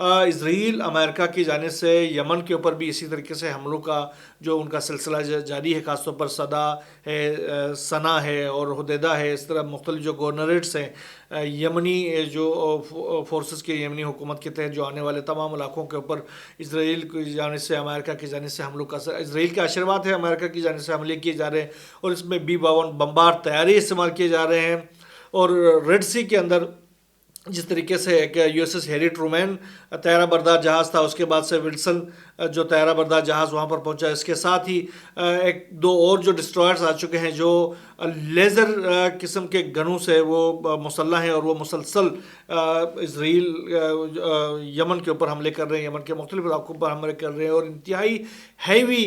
اسرائیل امریکہ کی جانب سے یمن کے اوپر بھی اسی طریقے سے حملوں کا جو ان کا سلسلہ جاری ہے، خاص طور پر صدا ہے، سنا ہے اور حدیدہ ہے، اس طرح مختلف جو گورنریٹس ہیں یمنی جو فورسز کے یمنی حکومت کے تحت جو آنے والے تمام علاقوں کے اوپر اسرائیل کی جانب سے امریکہ کی جانب سے حملوں کا اسرائیل کے آشروات ہے، امریکہ کی جانب سے حملے کیے جا رہے ہیں اور اس میں B-52 بمبار طیارے استعمال کیے جا رہے ہیں۔ اور ریڈ سی کے اندر جس طریقے سے ایک USS ہیری ٹرومین طیارہ بردار جہاز تھا، اس کے بعد سے ولسن جو طیارہ بردار جہاز وہاں پر پہنچا، اس کے ساتھ ہی ایک دو اور جو ڈسٹرائرز آ چکے ہیں جو لیزر قسم کے گنوں سے وہ مسلح ہیں اور وہ مسلسل اسرائیل یمن کے اوپر حملے کر رہے ہیں، یمن کے مختلف علاقوں پر حملے کر رہے ہیں اور انتہائی ہیوی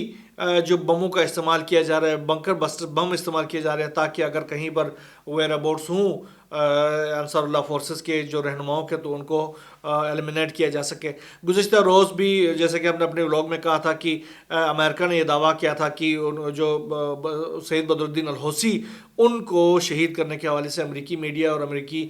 جو بموں کا استعمال کیا جا رہا ہے، بنکر بسٹر بم استعمال کیے جا رہے ہیں تاکہ اگر کہیں پر ویئر اباؤٹس ہوں انصار اللہ فورسز کے جو رہنماؤں کے تو ان کو ایلیمنیٹ کیا جا سکے۔ گزشتہ روز بھی جیسے کہ ہم نے اپنے ولاگ میں کہا تھا کہ امریکہ نے یہ دعویٰ کیا تھا کہ جو سید بدر الدین الحوثی ان کو شہید کرنے کے حوالے سے امریکی میڈیا اور امریکی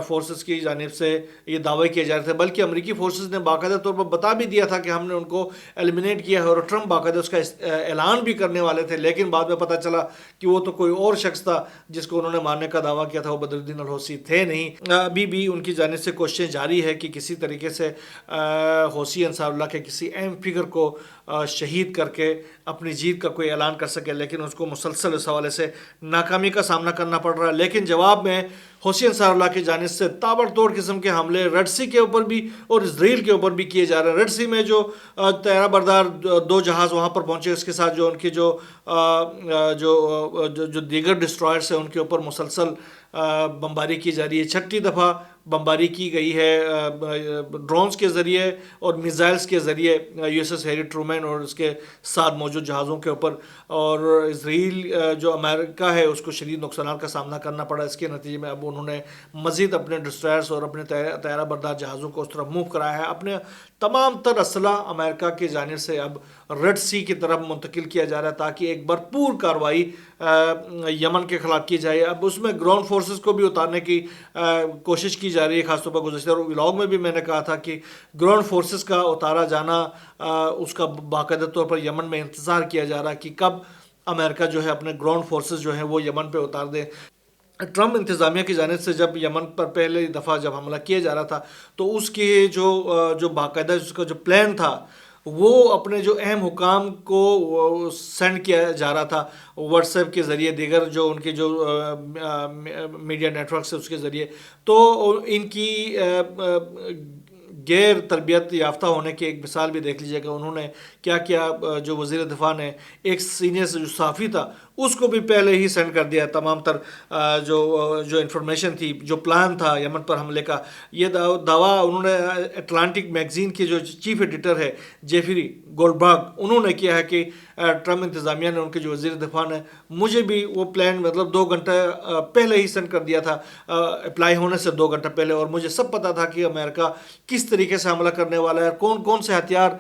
فورسز کی جانب سے یہ دعوے کیے جا رہے تھے، بلکہ امریکی فورسز نے باقاعدہ طور پر بتا بھی دیا تھا کہ ہم نے ان کو ایلیمنیٹ کیا ہے اور ٹرمپ باقاعدہ اس کا اعلان بھی کرنے والے تھے، لیکن بعد میں پتہ چلا کہ وہ تو کوئی اور شخص تھا جس کو انہوں نے مارنے کا دعویٰ کیا تھا، وہ بدر الدین الحوثی تھے نہیں۔ ابھی بھی ان کی جانب سے کوششیں جاری ہے کہ کسی طریقے سے حوثی انصار اللہ کے کسی اہم فگر کو شہید کر کے اپنی جیت کا کوئی اعلان کر سکے، لیکن اس کو مسلسل اس حوالے سے ناکامی کا سامنا کرنا پڑ رہا ہے۔ لیکن جواب میں حوثی انصار اللہ کی جانب سے تابڑ توڑ قسم کے حملے ریڈ سی کے اوپر بھی اور اسرائیل کے اوپر بھی کیے جا رہے ہیں۔ ریڈ سی میں جو طیارہ بردار دو جہاز وہاں پر پہنچے، اس کے ساتھ جو ان کی جو دیگر ڈسٹرائرس ہیں ان کے اوپر مسلسل بمباری کی جا رہی ہے۔ 6 دفعہ بمباری کی گئی ہے ڈرونز کے ذریعے اور میزائلز کے ذریعے USS ہیری ٹرومین اور اس کے ساتھ موجود جہازوں کے اوپر، اور اسرائیل جو امریکہ ہے اس کو شدید نقصانات کا سامنا کرنا پڑا۔ اس کے نتیجے میں اب انہوں نے مزید اپنے ڈسٹرائرز اور اپنے طیارہ بردار جہازوں کو اس طرف موو کرایا ہے۔ اپنے تمام تر اسلحہ امریکہ کی جانب سے اب ریڈ سی کی طرف منتقل کیا جا رہا ہے تاکہ ایک بھرپور کارروائی یمن کے خلاف کی جائے۔ اب اس میں گراؤنڈ فورسز کو بھی اتارنے کی کوشش کی جا رہی ہے، خاص طور پر گزشتہ ولاگ میں بھی میں نے کہا تھا کہ گراؤنڈ فورسز کا اتارا جانا اس کا باقاعدہ طور پر یمن میں انتظار کیا جا رہا ہے کہ کب امریکہ جو ہے اپنے گراؤنڈ فورسز جو ہیں وہ یمن پہ اتار دے۔ ٹرمپ انتظامیہ کی جانب سے جب یمن پر پہلے دفعہ جب حملہ کیا جا رہا تھا تو اس کے جو باقاعدہ اس کا جو پلان تھا وہ اپنے جو اہم حکام کو سینڈ کیا جا رہا تھا واٹس ایپ کے ذریعے، دیگر جو ان کے جو میڈیا نیٹ ورکس ہے اس کے ذریعے، تو ان کی غیر تربیت یافتہ ہونے کی ایک مثال بھی دیکھ لیجیے گا۔ انہوں نے کیا کیا، جو وزیر دفاع نے ایک سینئر جو صحافی تھا اس کو بھی پہلے ہی سینڈ کر دیا تمام تر جو انفارمیشن تھی، جو پلان تھا یمن پر حملے کا۔ یہ دعویٰ انہوں نے اٹلانٹک میگزین کے جو چیف ایڈیٹر ہے جیفری گولڈبرگ انہوں نے کیا ہے کہ ٹرمپ انتظامیہ نے، ان کے جو وزیر دفاع نے مجھے بھی وہ پلان مطلب 2 گھنٹے پہلے ہی سینڈ کر دیا تھا، اپلائی ہونے سے 2 گھنٹے پہلے، اور مجھے سب پتا تھا کہ امریکہ کس طریقے سے حملہ کرنے والا ہے، کون کون سے ہتھیار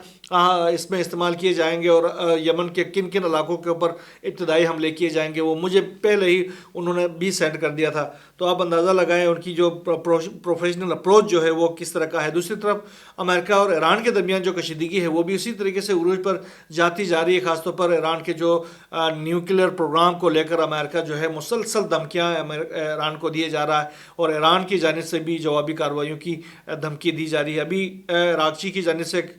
اس میں استعمال کیے جائیں گے اور یمن کے کن کن علاقوں کے اوپر ابتدائی حملے کیے جائیں گے، وہ مجھے پہلے ہی انہوں نے بھی سینڈ کر دیا تھا۔ تو آپ اندازہ لگائیں ان کی جو پروفیشنل اپروچ جو ہے وہ کس طرح کا ہے۔ دوسری طرف امریکہ اور ایران کے درمیان جو کشیدگی ہے وہ بھی اسی طریقے سے عروج پر جاتی جا رہی ہے، خاص طور پر ایران کے جو نیوکلیئر پروگرام کو لے کر امریکہ جو ہے مسلسل دھمکیاں ایران کو دیے جا رہا ہے اور ایران کی جانب سے بھی جوابی کارروائیوں کی دھمکی دی جا رہی ہے۔ ابھی راکچی کی جانب سے ایک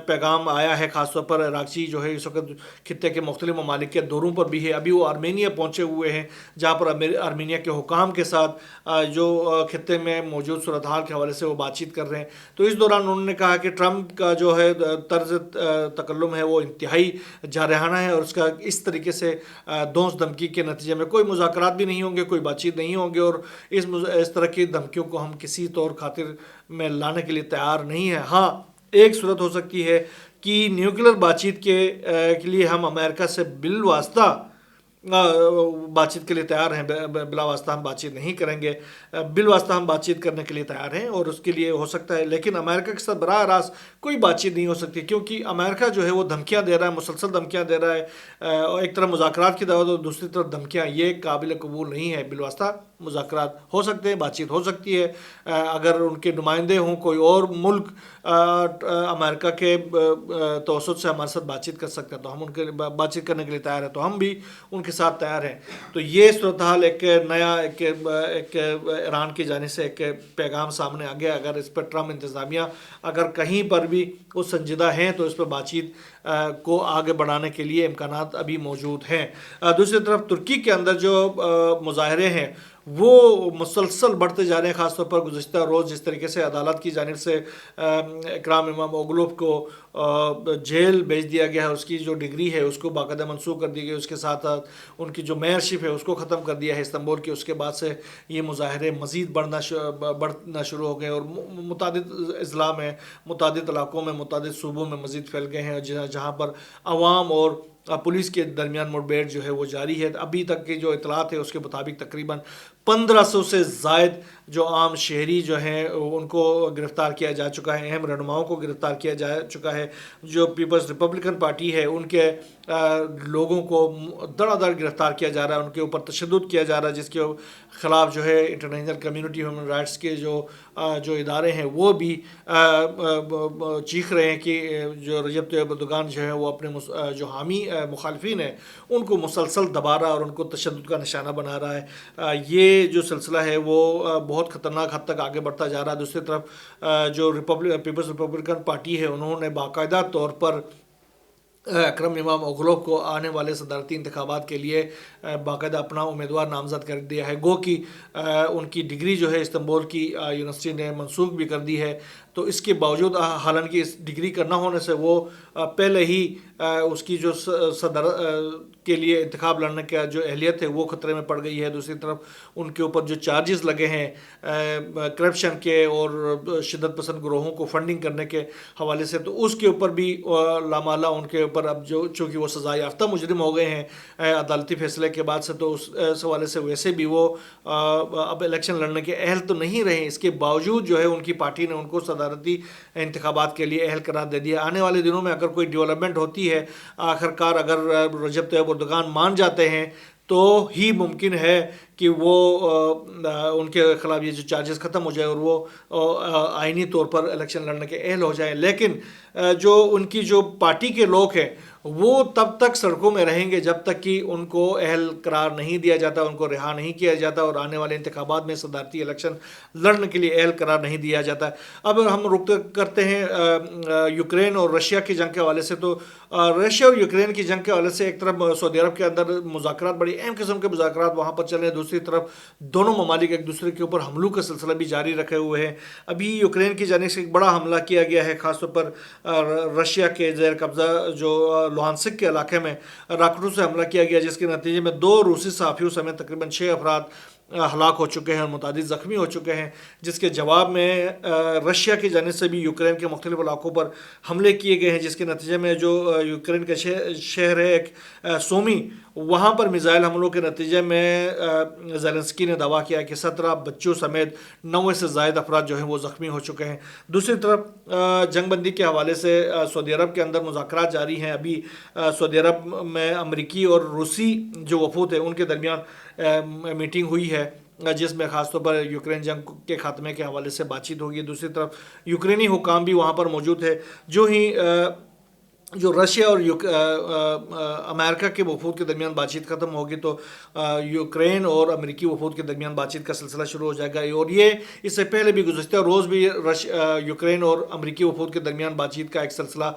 پیغام آیا ہے، خاص طور پر راکچی جو ہے اس وقت خطے کے مختلف ممالک کے دوروں پر بھی ہے، ابھی وہ آرمینیا پہنچے ہوئے ہیں جہاں پر آرمینیا کے حکام کے ساتھ جو خطے میں موجود صورتحال کے حوالے سے وہ بات چیت کر رہے ہیں۔ تو اس دوران انہوں نے کہا کہ ٹرمپ کا جو ہے طرز تکلم ہے وہ انتہائی جارحانہ ہے اور اس کا اس طریقے سے دونس دھمکی کے نتیجے میں کوئی مذاکرات بھی نہیں ہوں گے، کوئی بات چیت نہیں ہوں گے، اور اس طرح کی دھمکیوں کو ہم کسی طور خاطر میں لانے کے لیے تیار نہیں ہیں۔ ہاں، ایک صورت ہو سکتی ہے کہ نیوکلیر بات چیت کے لیے ہم امریکہ سے بالواسطہ بات چیت کے لیے تیار ہیں، بلا واسطہ ہم بات چیت نہیں کریں گے، بالواسطہ ہم بات چیت کرنے کے لیے تیار ہیں اور اس کے لیے ہو سکتا ہے، لیکن امریکہ کے ساتھ براہ راست کوئی بات چیت نہیں ہو سکتی، کیونکہ امریکہ جو ہے وہ دھمکیاں دے رہا ہے، مسلسل دھمکیاں دے رہا ہے، اور ایک طرف مذاکرات کی دعوت اور دوسری طرف دھمکیاں، یہ قابل قبول نہیں ہے۔ بالواسطہ مذاکرات ہو سکتے ہیں، بات چیت ہو سکتی ہے، اگر ان کے نمائندے ہوں کوئی اور ملک امریکہ کے توسط سے ہمارے ساتھ بات چیت کر سکتے ہیں تو ہم ان کے بات چیت کرنے کے لیے تیار ہیں، تو ہم بھی ان کے ساتھ تیار ہیں۔ تو یہ صورتحال ایک نیا ایک ایران کی جانب سے ایک پیغام سامنے آ گیا۔ اگر اس پر ٹرمپ انتظامیہ اگر کہیں پر بھی وہ سنجیدہ ہیں تو اس پر بات چیت کو آگے بڑھانے کے لیے امکانات ابھی موجود ہیں۔ دوسری طرف ترکی کے اندر جو مظاہرے ہیں وہ مسلسل بڑھتے جا رہے ہیں، خاص طور پر گزشتہ روز جس طریقے سے عدالت کی جانب سے اکرام امام اوغلوف کو جیل بھیج دیا گیا ہے، اس کی جو ڈگری ہے اس کو باقاعدہ منسوخ کر دی گئی، اس کے ساتھ ان کی جو میئرشپ ہے اس کو ختم کر دیا ہے استنبول کی۔ اس کے بعد سے یہ مظاہرے مزید بڑھنا شروع ہو گئے اور متعدد اضلاع میں، متعدد علاقوں میں، متعدد صوبوں میں مزید پھیل گئے ہیں، جہاں پر عوام اور پولیس کے درمیان مڑبیڑ جو ہے وہ جاری ہے۔ ابھی تک کی جو اطلاعات ہے اس کے مطابق تقریباً 1500 سے زائد جو عام شہری جو ہیں ان کو گرفتار کیا جا چکا ہے، اہم رہنماؤں کو گرفتار کیا جا چکا ہے۔ جو پیپلز ریپبلکن پارٹی ہے ان کے لوگوں کو دڑ دڑ گرفتار کیا جا رہا ہے، ان کے اوپر تشدد کیا جا رہا ہے، جس کے خلاف جو ہے انٹرنیشنل کمیونٹی، ہیومن رائٹس کے جو ادارے ہیں وہ بھی چیخ رہے ہیں کہ جو رجب طیب اردوغان جو ہے وہ اپنے جو حامی مخالفین ہیں ان کو مسلسل دبا رہا ہے اور ان کو تشدد کا نشانہ بنا رہا ہے۔ یہ جو سلسلہ ہے وہ بہت خطرناک حد تک آگے بڑھتا جا رہا ہے۔ دوسری طرف جو پیپلز ریپبلکن پارٹی ہے انہوں نے باقاعدہ طور پر اکرم امام اوغلوف کو آنے والے صدارتی انتخابات کے لیے باقاعدہ اپنا امیدوار نامزد کر دیا ہے، گو کہ ان کی ڈگری جو ہے استنبول کی یونیورسٹی نے منسوخ بھی کر دی ہے۔ تو اس کے باوجود حالانکہ اس ڈگری کا نہ ہونے سے وہ پہلے ہی اس کی جو صدر کے لیے انتخاب لڑنے کا جو اہلیت ہے وہ خطرے میں پڑ گئی ہے۔ دوسری طرف ان کے اوپر جو چارجز لگے ہیں کرپشن کے اور شدت پسند گروہوں کو فنڈنگ کرنے کے حوالے سے، تو اس کے اوپر بھی لامالا ان کے اوپر اب چونکہ وہ سزا یافتہ مجرم ہو گئے ہیں عدالتی فیصلے کے بعد سے، تو اس حوالے سے ویسے بھی وہ اب الیکشن لڑنے کے اہل تو نہیں رہے۔ اس کے باوجود جو ہے ان کی پارٹی نے ان کو صدارتی انتخابات کے لیے اہل قرار دے دیا۔ آنے والے دنوں میں اگر کوئی ڈیولپمنٹ ہوتی ہے، آخرکار اگر رجب طیب اردوغان مان جاتے ہیں تو ہی ممکن ہے کہ وہ ان کے خلاف یہ جو چارجز ختم ہو جائے اور وہ آئینی طور پر الیکشن لڑنے کے اہل ہو جائیں۔ لیکن جو ان کی جو پارٹی کے لوگ ہیں وہ تب تک سڑکوں میں رہیں گے جب تک کہ ان کو اہل قرار نہیں دیا جاتا، ان کو رہا نہیں کیا جاتا اور آنے والے انتخابات میں صدارتی الیکشن لڑنے کے لیے اہل قرار نہیں دیا جاتا۔ اب ہم رخ کرتے ہیں یوکرین اور رشیا کی جنگ کے حوالے سے۔ تو رشیا اور یوکرین کی جنگ کے حوالے سے ایک طرف سعودی عرب کے اندر مذاکرات، بڑی اہم قسم کے مذاکرات وہاں پر چل رہے ہیں، دوسری طرف دونوں ممالک ایک دوسرے کے اوپر حملوں کا سلسلہ بھی جاری رکھے ہوئے ہیں۔ ابھی یوکرین کی جانب سے ایک بڑا حملہ کیا گیا ہے، خاص طور پر رشیا کے زیر قبضہ جو لوہانسک کے علاقے میں راکٹوں سے حملہ کیا گیا، جس کے نتیجے میں 2 روسی صحافیوں سمیت تقریباً 6 افراد ہلاک ہو چکے ہیں اور متعدد زخمی ہو چکے ہیں، جس کے جواب میں رشیا کی جانب سے بھی یوکرین کے مختلف علاقوں پر حملے کیے گئے ہیں، جس کے نتیجے میں جو یوکرین کا شہر ہے ایک سومی، وہاں پر میزائل حملوں کے نتیجے میں زیلنسکی نے دعویٰ کیا کہ 17 بچوں سمیت 90 سے زائد افراد جو ہیں وہ زخمی ہو چکے ہیں۔ دوسری طرف جنگ بندی کے حوالے سے سعودی عرب کے اندر مذاکرات جاری ہیں۔ ابھی سعودی عرب میں امریکی اور روسی جو وفود ہیں ان کے درمیان میٹنگ ہوئی ہے، جس میں خاص طور پر یوکرین جنگ کے خاتمے کے حوالے سے بات چیت ہوگی۔ دوسری طرف یوکرینی حکام بھی وہاں پر موجود ہے۔ جو ہی جو رشیا اور امریکہ کے وفود کے درمیان بات چیت ختم ہوگی تو یوکرین اور امریکی وفود کے درمیان بات چیت کا سلسلہ شروع ہو جائے گا، اور یہ اس سے پہلے بھی گزشتہ روز بھی یوکرین اور امریکی وفود کے درمیان بات چیت کا ایک سلسلہ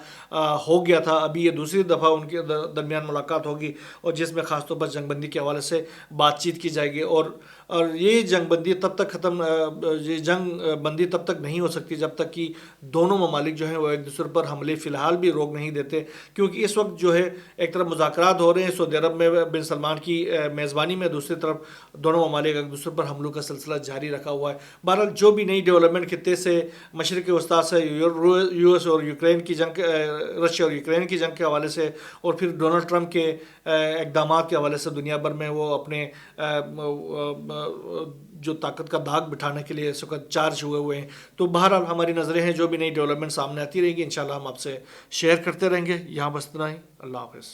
ہو گیا تھا۔ ابھی یہ دوسری دفعہ ان کے درمیان ملاقات ہوگی اور جس میں خاص طور پر جنگ بندی کے حوالے سے بات چیت کی جائے گی۔ اور اور یہ جنگ بندی تب تک یہ جنگ بندی تب تک نہیں ہو سکتی جب تک کہ دونوں ممالک جو ہیں وہ ایک دوسرے پر حملے فی الحال بھی روک نہیں دیتے، کیونکہ اس وقت جو ہے ایک طرف مذاکرات ہو رہے ہیں سعودی عرب میں بن سلمان کی میزبانی میں، دوسری طرف دونوں ممالک ایک دوسرے پر حملوں کا سلسلہ جاری رکھا ہوا ہے۔ بہرحال جو بھی نئی ڈیولپمنٹ خطے سے، مشرق وسطیٰ سے، یو ایس اور یوکرین کی جنگ، رشیا اور یوکرین کی جنگ کے حوالے سے، اور پھر ڈونلڈ ٹرمپ کے اقدامات کے حوالے سے دنیا بھر میں وہ اپنے جو طاقت کا داغ بٹھانے کے لیے اس وقت چارج ہوئے ہیں۔ تو بہرحال ہماری نظریں ہیں، جو بھی نئی ڈیولپمنٹ سامنے آتی رہیں گی انشاءاللہ ہم آپ سے شیئر کرتے رہیں گے۔ یہاں بس اتنا ہی، اللہ حافظ۔